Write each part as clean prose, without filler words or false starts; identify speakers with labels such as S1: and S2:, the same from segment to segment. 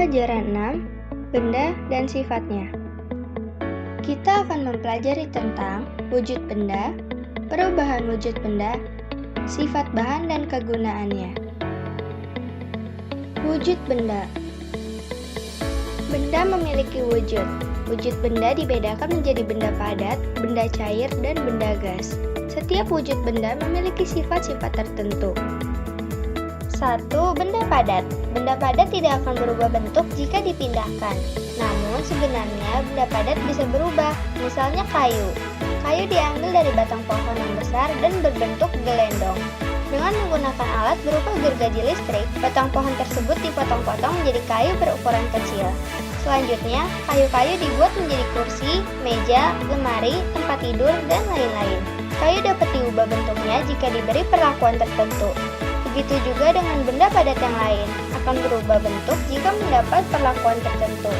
S1: Pelajaran 6, Benda dan Sifatnya. Kita akan mempelajari tentang wujud benda, perubahan wujud benda, sifat bahan dan kegunaannya. Wujud benda. Benda memiliki wujud. Wujud benda dibedakan menjadi benda padat, benda cair, dan benda gas. Setiap wujud benda memiliki sifat-sifat tertentu. 1. Benda padat. Benda padat tidak akan berubah bentuk jika dipindahkan. Namun sebenarnya benda padat bisa berubah, misalnya kayu. Kayu diambil dari batang pohon yang besar dan berbentuk gelendong. Dengan menggunakan alat berupa gergaji listrik, batang pohon tersebut dipotong-potong menjadi kayu berukuran kecil. Selanjutnya, kayu-kayu dibuat menjadi kursi, meja, lemari, tempat tidur, dan lain-lain. Kayu dapat diubah bentuknya jika diberi perlakuan tertentu. Begitu juga dengan benda padat yang lain, akan berubah bentuk jika mendapat perlakuan tertentu.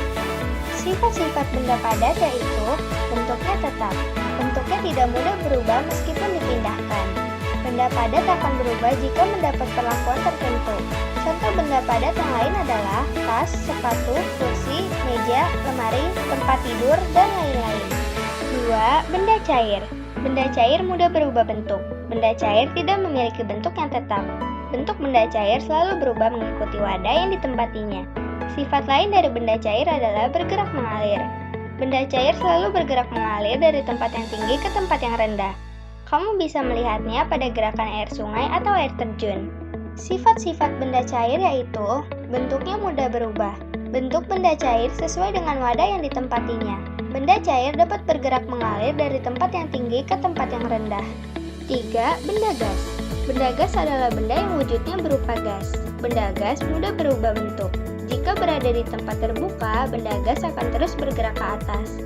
S1: Sifat-sifat benda padat yaitu bentuknya tetap. Bentuknya tidak mudah berubah meskipun dipindahkan. Benda padat akan berubah jika mendapat perlakuan tertentu. Contoh benda padat yang lain adalah tas, sepatu, kursi, meja, lemari, tempat tidur, dan lain-lain. 2. Benda cair. Benda cair mudah berubah bentuk. Benda cair tidak memiliki bentuk yang tetap. Bentuk benda cair selalu berubah mengikuti wadah yang ditempatinya. Sifat lain dari benda cair adalah bergerak mengalir. Benda cair selalu bergerak mengalir dari tempat yang tinggi ke tempat yang rendah. Kamu bisa melihatnya pada gerakan air sungai atau air terjun. Sifat-sifat benda cair yaitu bentuknya mudah berubah. Bentuk benda cair sesuai dengan wadah yang ditempatinya. Benda cair dapat bergerak mengalir dari tempat yang tinggi ke tempat yang rendah. 3. Benda gas. Benda gas adalah benda yang wujudnya berupa gas. Benda gas mudah berubah bentuk. Jika berada di tempat terbuka, benda gas akan terus bergerak ke atas.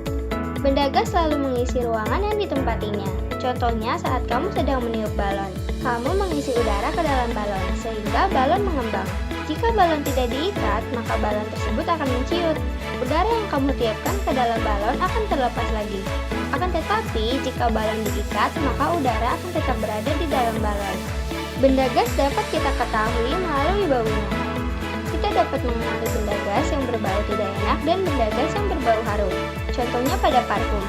S1: Benda gas selalu mengisi ruangan yang ditempatinya. Contohnya saat kamu sedang meniup balon. Kamu mengisi udara ke dalam balon, sehingga balon mengembang. Jika balon tidak diikat, maka balon tersebut akan menciut. Udara yang kamu tiupkan ke dalam balon akan terlepas lagi. Akan tetapi, jika balon diikat, maka udara akan tetap berada di dalam balon. Benda gas dapat kita ketahui melalui baunya. Kita dapat mengenali benda gas yang berbau tidak enak dan benda gas yang berbau harum. Contohnya pada parfum.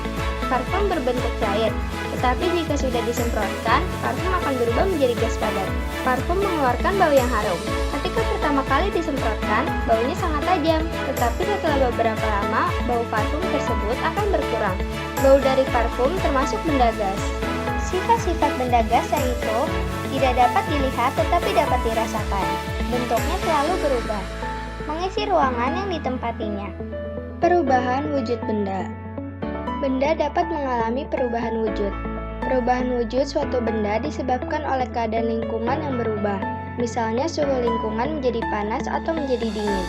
S1: Parfum berbentuk cair, tetapi jika sudah disemprotkan, parfum akan berubah menjadi gas padat. Parfum mengeluarkan bau yang harum. Ketika pertama kali disemprotkan, baunya sangat tajam, tetapi setelah beberapa lama, bau parfum tersebut akan berkurang. Bau dari parfum termasuk benda gas. Sifat-sifat benda gas yaitu tidak dapat dilihat tetapi dapat dirasakan. Bentuknya selalu berubah. Mengisi ruangan yang ditempatinya. Perubahan wujud benda. Benda dapat mengalami perubahan wujud. Perubahan wujud suatu benda disebabkan oleh keadaan lingkungan yang berubah. Misalnya suhu lingkungan menjadi panas atau menjadi dingin.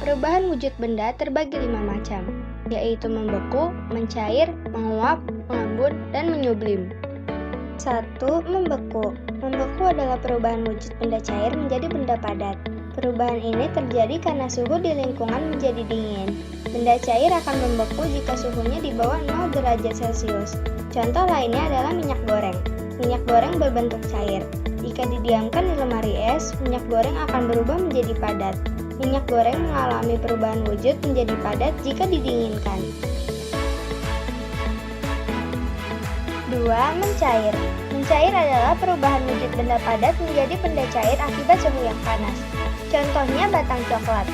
S1: Perubahan wujud benda terbagi 5 macam, yaitu membeku, mencair, menguap, mengembun, dan menyublim. 1. Membeku. Membeku adalah perubahan wujud benda cair menjadi benda padat. Perubahan ini terjadi karena suhu di lingkungan menjadi dingin. Benda cair akan membeku jika suhunya di bawah 0 derajat Celcius. Contoh lainnya adalah minyak goreng. Minyak goreng berbentuk cair. Jika didiamkan di lemari es, minyak goreng akan berubah menjadi padat. Minyak goreng mengalami perubahan wujud menjadi padat jika didinginkan. 2. Mencair. Mencair adalah perubahan wujud benda padat menjadi benda cair akibat suhu yang panas. Contohnya batang coklat.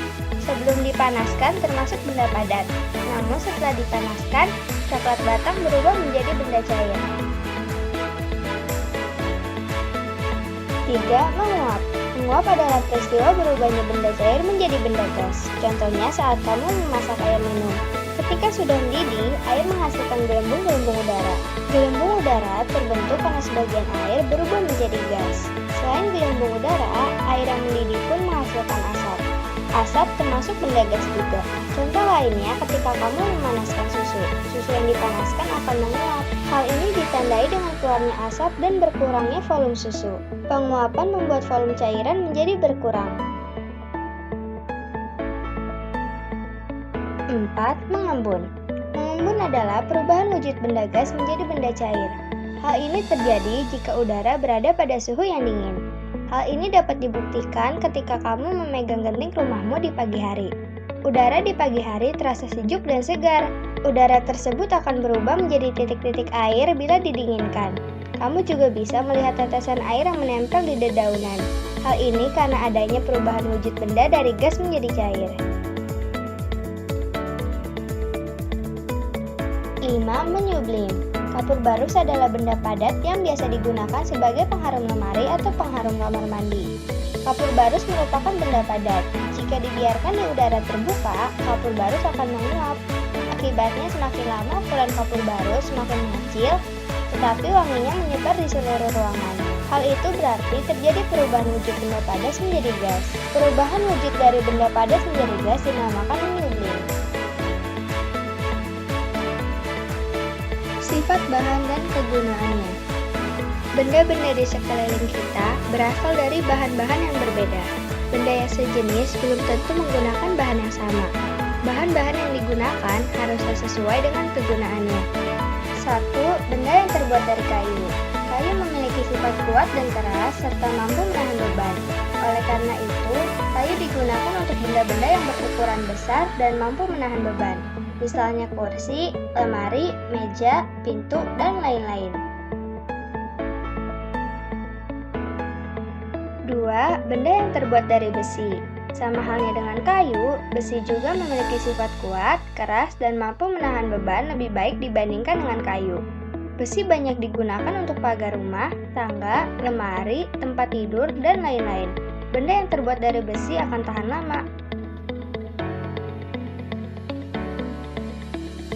S1: Sebelum dipanaskan termasuk benda padat. Namun setelah dipanaskan, coklat batang berubah menjadi benda cair. 3. Menguap. Menguap adalah peristiwa berubahnya benda cair menjadi benda gas. Contohnya saat kamu memasak air minum. Ketika sudah mendidih, air menghasilkan gelembung-gelembung udara. Gelembung udara terbentuk karena sebagian air berubah menjadi gas. Selain gelembung udara, air yang mendidih pun menghasilkan asap. Asap termasuk benda gas juga. Contoh lainnya ketika kamu memanaskan susu. Susu yang dipanaskan akan menguap. Hal ini ditandai dengan keluarnya asap dan berkurangnya volume susu. Penguapan membuat volume cairan menjadi berkurang. 4. Mengembun. Mengembun adalah perubahan wujud benda gas menjadi benda cair. Hal ini terjadi jika udara berada pada suhu yang dingin. Hal ini dapat dibuktikan ketika kamu memegang genting rumahmu di pagi hari. Udara di pagi hari terasa sejuk dan segar. Udara tersebut akan berubah menjadi titik-titik air bila didinginkan. Kamu juga bisa melihat tetesan air yang menempel di dedaunan. Hal ini karena adanya perubahan wujud benda dari gas menjadi cair. 5. Menyublim. Kapur barus adalah benda padat yang biasa digunakan sebagai pengharum lemari atau pengharum kamar mandi. Kapur barus merupakan benda padat. Jika dibiarkan di udara terbuka, kapur barus akan menguap. Akibatnya semakin lama ukuran kapur barus semakin mengecil, tetapi wanginya menyebar di seluruh ruangan. Hal itu berarti terjadi perubahan wujud benda padat menjadi gas. Perubahan wujud dari benda padat menjadi gas dinamakan menyublim. Sifat bahan dan kegunaannya. Benda-benda di sekeliling kita berasal dari bahan-bahan yang berbeda. Benda yang sejenis belum tentu menggunakan bahan yang sama. Bahan-bahan yang digunakan haruslah sesuai dengan kegunaannya. 1. Benda yang terbuat dari kayu. Kayu memiliki sifat kuat dan keras serta mampu menahan beban. Oleh karena itu, kayu digunakan untuk benda-benda yang berukuran besar dan mampu menahan beban. Misalnya kursi, lemari, meja, pintu, dan lain-lain. 2. Benda yang terbuat dari besi. Sama halnya dengan kayu, besi juga memiliki sifat kuat, keras, dan mampu menahan beban lebih baik dibandingkan dengan kayu. Besi banyak digunakan untuk pagar rumah, tangga, lemari, tempat tidur, dan lain-lain. Benda yang terbuat dari besi akan tahan lama.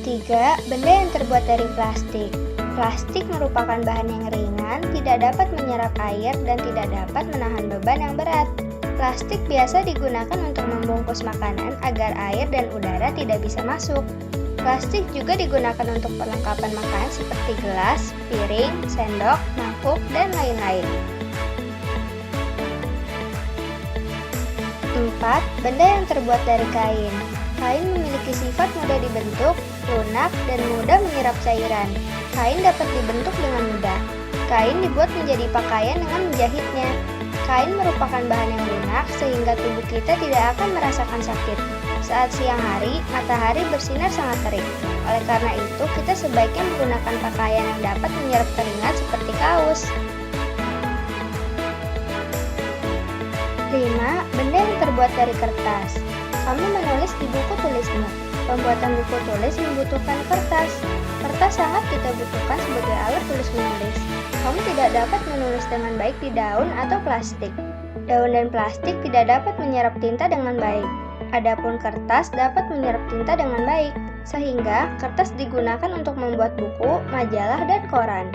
S1: 3. Benda yang terbuat dari plastik. Plastik merupakan bahan yang ringan, tidak dapat menyerap air, dan tidak dapat menahan beban yang berat. Plastik biasa digunakan untuk membungkus makanan agar air dan udara tidak bisa masuk. Plastik juga digunakan untuk perlengkapan makanan seperti gelas, piring, sendok, mangkuk, dan lain-lain. 4. Benda yang terbuat dari kain. Kain memiliki sifat mudah dibentuk, lunak, dan mudah menyerap cairan. Kain dapat dibentuk dengan mudah. Kain dibuat menjadi pakaian dengan menjahitnya. Kain merupakan bahan yang lunak sehingga tubuh kita tidak akan merasakan sakit. Saat siang hari, matahari bersinar sangat terik. Oleh karena itu, kita sebaiknya menggunakan pakaian yang dapat menyerap keringat seperti kaos. 5. Benda yang terbuat dari kertas. Kamu menulis di buku tulismu. Pembuatan buku tulis membutuhkan kertas. Kertas sangat kita butuhkan sebagai alat tulis menulis. Kamu tidak dapat menulis dengan baik di daun atau plastik. Daun dan plastik tidak dapat menyerap tinta dengan baik. Adapun kertas dapat menyerap tinta dengan baik, sehingga kertas digunakan untuk membuat buku, majalah, dan koran.